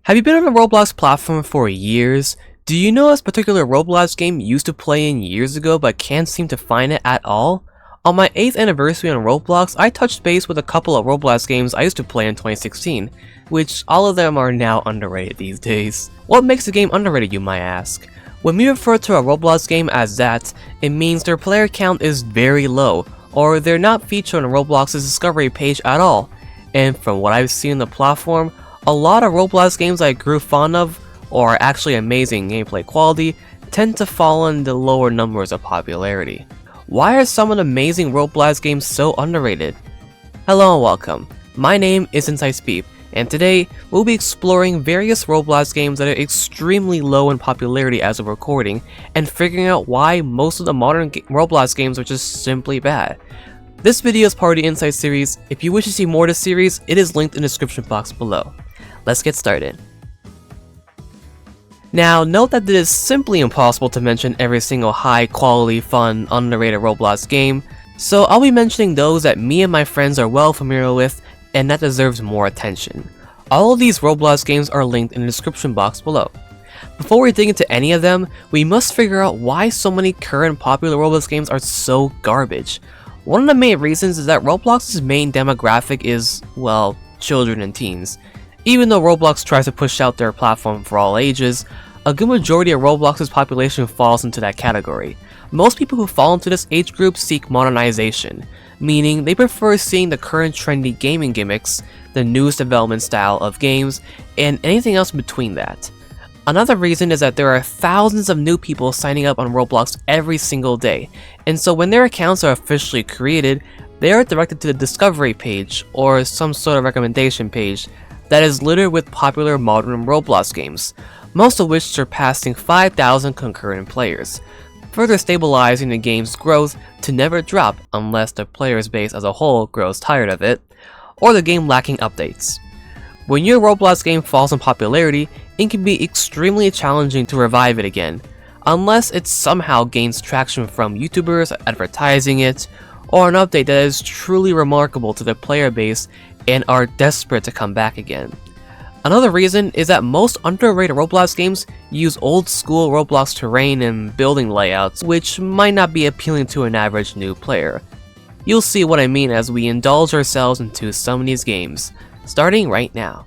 Have you been on the Roblox platform for years? Do you know this particular Roblox game you used to play in years ago but can't seem to find it at all? On my 8th anniversary on Roblox, I touched base with a couple of Roblox games I used to play in 2016, which all of them are now underrated these days. What makes a game underrated, you might ask? When we refer to a Roblox game as that, it means their player count is very low, or they're not featured on Roblox's discovery page at all. And from what I've seen on the platform, a lot of Roblox games I grew fond of, or are actually amazing gameplay quality, tend to fall in the lower numbers of popularity. Why are some of the amazing Roblox games so underrated? Hello and welcome, my name is Insightspeep, and today we'll be exploring various Roblox games that are extremely low in popularity as of recording, and figuring out why most of the modern Roblox games are just simply bad. This video is part of the Insight series. If you wish to see more of this series, it is linked in the description box below. Let's get started. Now, note that it is simply impossible to mention every single high quality, fun, underrated Roblox game, so I'll be mentioning those that me and my friends are well familiar with and that deserves more attention. All of these Roblox games are linked in the description box below. Before we dig into any of them, we must figure out why so many current popular Roblox games are so garbage. One of the main reasons is that Roblox's main demographic is, well, children and teens. Even though Roblox tries to push out their platform for all ages, a good majority of Roblox's population falls into that category. Most people who fall into this age group seek modernization, meaning they prefer seeing the current trendy gaming gimmicks, the newest development style of games, and anything else between that. Another reason is that there are thousands of new people signing up on Roblox every single day, and so when their accounts are officially created, they are directed to the discovery page or some sort of recommendation page that is littered with popular modern Roblox games, most of which surpassing 5,000 concurrent players, further stabilizing the game's growth to never drop unless the player's base as a whole grows tired of it, or the game lacking updates. When your Roblox game falls in popularity, it can be extremely challenging to revive it again, unless it somehow gains traction from YouTubers advertising it, or an update that is truly remarkable to the player base and are desperate to come back again. Another reason is that most underrated Roblox games use old school Roblox terrain and building layouts, which might not be appealing to an average new player. You'll see what I mean as we indulge ourselves into some of these games, starting right now.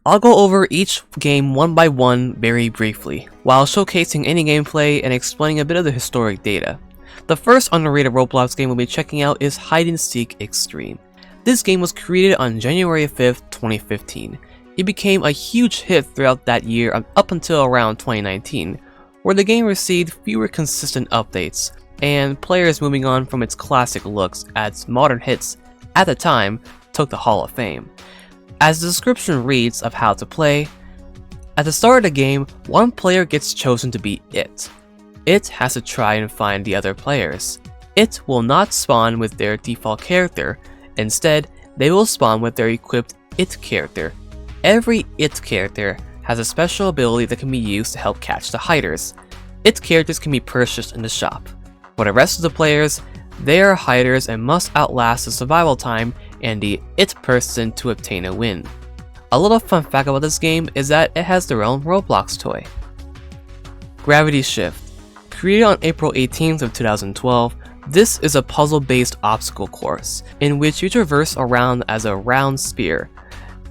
I'll go over each game one by one very briefly, while showcasing any gameplay and explaining a bit of the historic data. The first underrated Roblox game we'll be checking out is Hide and Seek Extreme. This game was created on January 5th, 2015. It became a huge hit throughout that year up until around 2019, where the game received fewer consistent updates, and players moving on from its classic looks as modern hits at the time took the Hall of Fame. As the description reads of how to play, at the start of the game, one player gets chosen to be It. It has to try and find the other players. It will not spawn with their default character. Instead, they will spawn with their equipped It character. Every It character has a special ability that can be used to help catch the hiders. It characters can be purchased in the shop. For the rest of the players, they are hiders and must outlast the survival time and the It person to obtain a win. A little fun fact about this game is that it has their own Roblox toy. Gravity Shift. Created on April 18th of 2012, this is a puzzle-based obstacle course, in which you traverse around as a round sphere,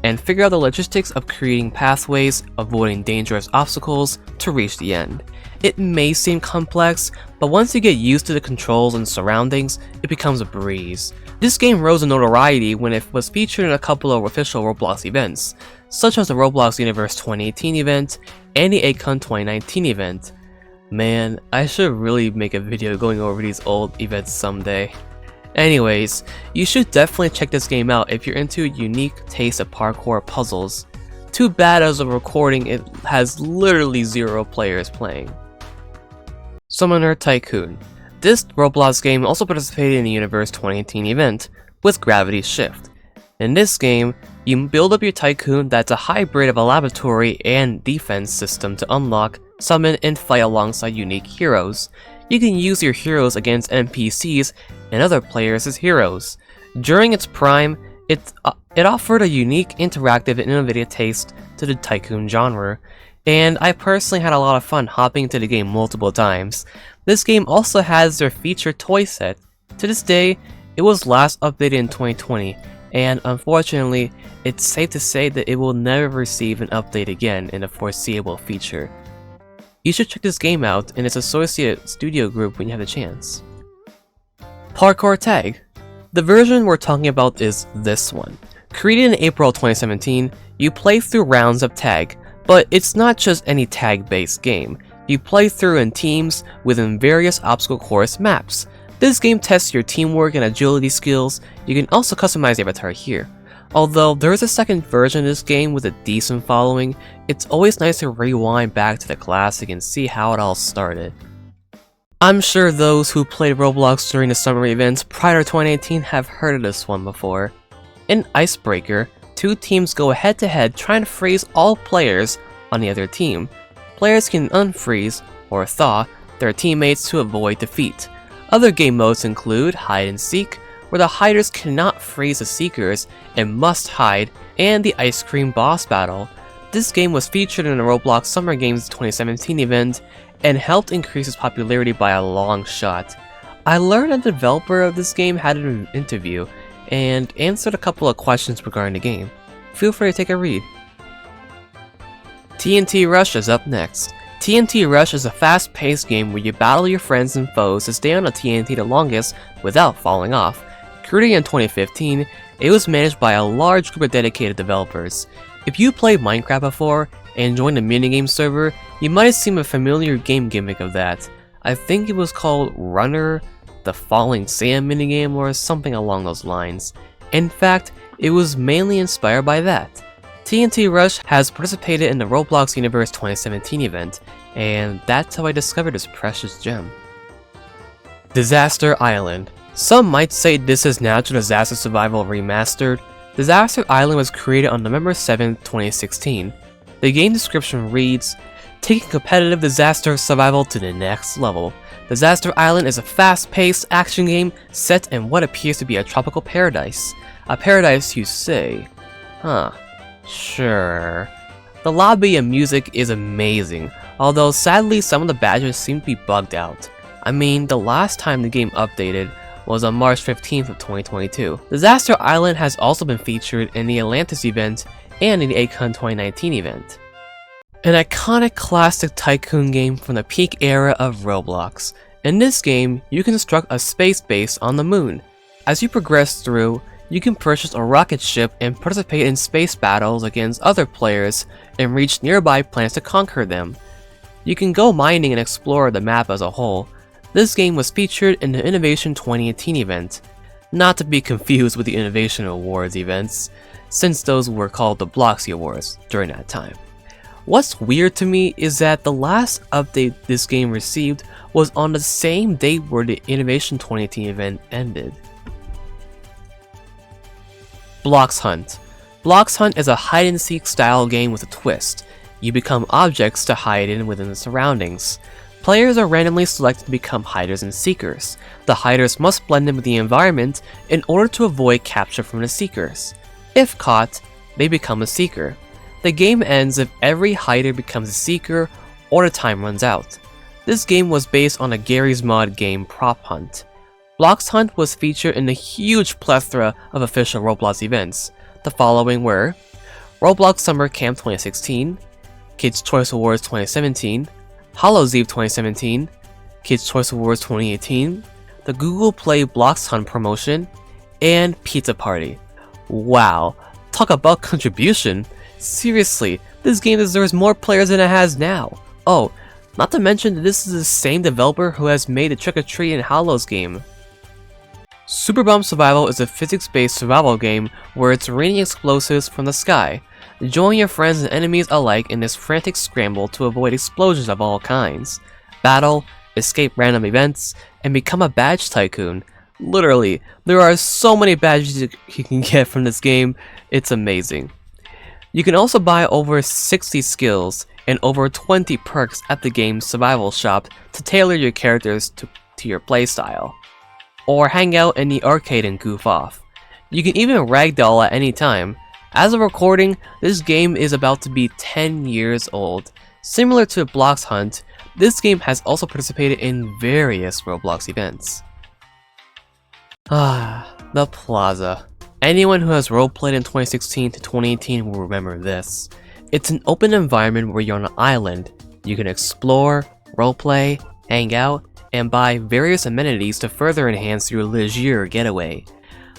and figure out the logistics of creating pathways, avoiding dangerous obstacles to reach the end. It may seem complex, but once you get used to the controls and surroundings, it becomes a breeze. This game rose in notoriety when it was featured in a couple of official Roblox events, such as the Roblox Universe 2018 event and the Icon 2019 event. Man, I should really make a video going over these old events someday. Anyways, you should definitely check this game out if you're into a unique taste of parkour puzzles. Too bad as of recording it has literally 0 players playing. Summoner Tycoon. This Roblox game also participated in the Universe 2018 event with Gravity Shift. In this game, you build up your Tycoon that's a hybrid of a laboratory and defense system to unlock, summon, and fight alongside unique heroes. You can use your heroes against NPCs and other players as heroes. During its prime, It offered a unique, interactive, and innovative taste to the Tycoon genre, and I personally had a lot of fun hopping into the game multiple times. This game also has their featured toy set. To this day, it was last updated in 2020, and unfortunately, it's safe to say that it will never receive an update again in the foreseeable future. You should check this game out and its associated studio group when you have the chance. Parkour Tag. The version we're talking about is this one. Created in April 2017, you play through rounds of tag, but it's not just any tag-based game. You play through in teams within various obstacle course maps. This game tests your teamwork and agility skills. You can also customize your avatar here. Although there is a second version of this game with a decent following, it's always nice to rewind back to the classic and see how it all started. I'm sure those who played Roblox during the summer events prior to 2018 have heard of this one before. In Icebreaker, two teams go head to head trying to freeze all players on the other team. Players can unfreeze, or thaw, their teammates to avoid defeat. Other game modes include hide and seek, where the hiders cannot freeze the seekers and must hide, and the ice cream boss battle. This game was featured in the Roblox Summer Games 2017 event and helped increase its popularity by a long shot. I learned that the developer of this game had an interview and answered a couple of questions regarding the game. Feel free to take a read. TNT Rush is up next. TNT Rush is a fast-paced game where you battle your friends and foes to stay on the TNT the longest without falling off. Created in 2015, it was managed by a large group of dedicated developers. If you played Minecraft before and joined the minigame server, you might have seen a familiar game gimmick of that. I think it was called Runner, the Falling Sand minigame, or something along those lines. In fact, it was mainly inspired by that. TNT Rush has participated in the Roblox Universe 2017 event, and that's how I discovered this precious gem. Disaster Island. Some might say this is Natural Disaster Survival Remastered. Disaster Island was created on November 7, 2016. The game description reads, taking competitive disaster survival to the next level. Disaster Island is a fast-paced action game set in what appears to be a tropical paradise. A paradise, you say? Huh. Sure. The lobby and music is amazing, although sadly some of the badges seem to be bugged out. I mean, the last time the game updated was on March 15th of 2022. Disaster Island has also been featured in the Atlantis event and in the Acon 2019 event. An iconic classic Tycoon game from the peak era of Roblox. In this game, you construct a space base on the moon. As you progress through, you can purchase a rocket ship and participate in space battles against other players and reach nearby planets to conquer them. You can go mining and explore the map as a whole. This game was featured in the Innovation 2018 event, not to be confused with the Innovation Awards events, since those were called the Bloxy Awards during that time. What's weird to me is that the last update this game received was on the same date where the Innovation 2018 event ended. Blocks Hunt. Blocks Hunt is a hide-and-seek style game with a twist. You become objects to hide in within the surroundings. Players are randomly selected to become hiders and seekers. The hiders must blend in with the environment in order to avoid capture from the seekers. If caught, they become a seeker. The game ends if every hider becomes a seeker or the time runs out. This game was based on a Garry's Mod game Prop Hunt. Blocks Hunt was featured in a huge plethora of official Roblox events. The following were Roblox Summer Camp 2016, Kids Choice Awards 2017, Hallows Eve 2017, Kids Choice Awards 2018, the Google Play Blocks Hunt promotion, and Pizza Party. Wow, talk about contribution! Seriously, this game deserves more players than it has now. Oh, not to mention that this is the same developer who has made the Trick or Treat and Hallows game. Super Bomb Survival is a physics-based survival game where it's raining explosives from the sky. Join your friends and enemies alike in this frantic scramble to avoid explosions of all kinds. Battle, escape random events, and become a badge tycoon. Literally, there are so many badges you can get from this game, it's amazing. You can also buy over 60 skills and over 20 perks at the game's survival shop to tailor your characters to your playstyle. Or hang out in the arcade and goof off. You can even ragdoll at any time. As of recording, this game is about to be 10 years old. Similar to Blox Hunt, this game has also participated in various Roblox events. The Plaza. Anyone who has roleplayed in 2016 to 2018 will remember this. It's an open environment where you're on an island. You can explore, roleplay, hang out, and buy various amenities to further enhance your leisure getaway.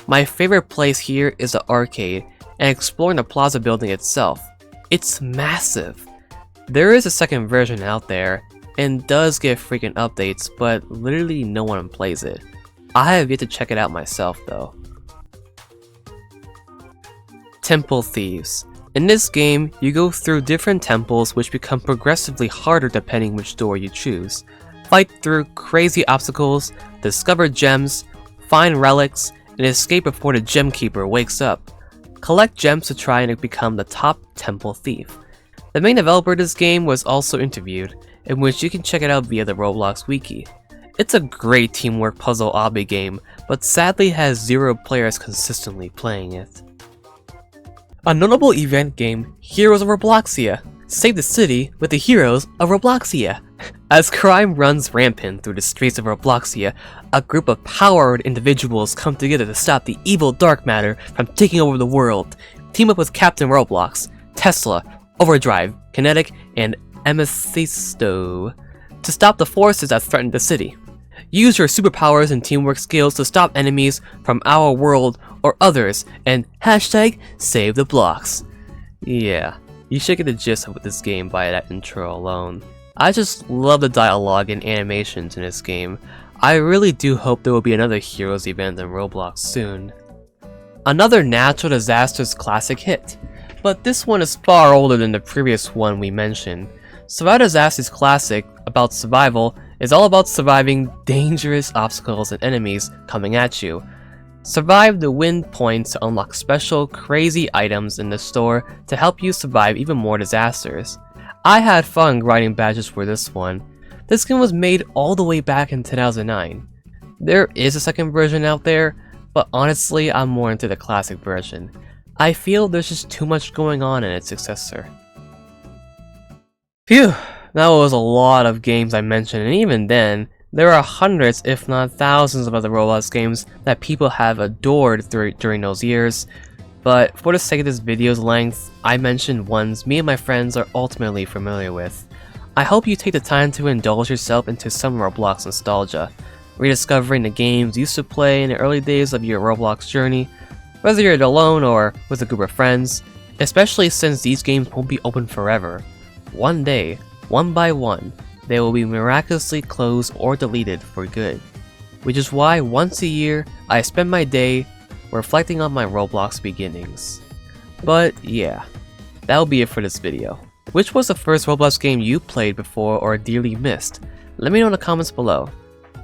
My favorite place here is the arcade, and exploring the Plaza building itself. It's massive. There is a second version out there, and does get freaking updates, but literally no one plays it. I have yet to check it out myself though. Temple Thieves. In this game, you go through different temples which become progressively harder depending which door you choose. Fight through crazy obstacles, discover gems, find relics, and escape before the gem keeper wakes up. Collect gems to try and become the top temple thief. The main developer of this game was also interviewed, in which you can check it out via the Roblox wiki. It's a great teamwork puzzle obby game, but sadly has 0 players consistently playing it. A notable event game, Heroes of Robloxia. Save the city with the heroes of Robloxia. As crime runs rampant through the streets of Robloxia, a group of powered individuals come together to stop the evil dark matter from taking over the world. Team up with Captain Roblox, Tesla, Overdrive, Kinetic, and Amethysto to stop the forces that threaten the city. Use your superpowers and teamwork skills to stop enemies from our world or others, and hashtag save the blocks. Yeah, you should get the gist of this game by that intro alone. I just love the dialogue and animations in this game. I really do hope there will be another Heroes event in Roblox soon. Another natural disasters classic hit, but this one is far older than the previous one we mentioned. Survival Disasters Classic, about survival, is all about surviving dangerous obstacles and enemies coming at you. Survive to win points to unlock special, crazy items in the store to help you survive even more disasters. I had fun grinding badges for this one. This game was made all the way back in 2009. There is a second version out there, but honestly I'm more into the classic version. I feel there's just too much going on in its successor. Phew, that was a lot of games I mentioned, and even then, there are hundreds if not thousands of other Roblox games that people have adored during those years, but for the sake of this video's length, I mentioned ones me and my friends are ultimately familiar with. I hope you take the time to indulge yourself into some Roblox nostalgia, rediscovering the games you used to play in the early days of your Roblox journey, whether you're alone or with a group of friends, especially since these games won't be open forever. One day, one by one, they will be miraculously closed or deleted for good. Which is why once a year, I spend my day reflecting on my Roblox beginnings. But yeah, that'll be it for this video. Which was the first Roblox game you played before or dearly missed? Let me know in the comments below.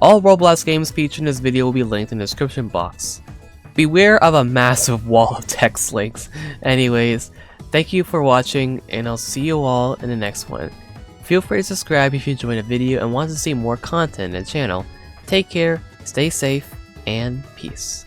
All Roblox games featured in this video will be linked in the description box. Beware of a massive wall of text links. Anyways, thank you for watching, and I'll see you all in the next one. Feel free to subscribe if you enjoyed the video and want to see more content on the channel. Take care, stay safe, and peace.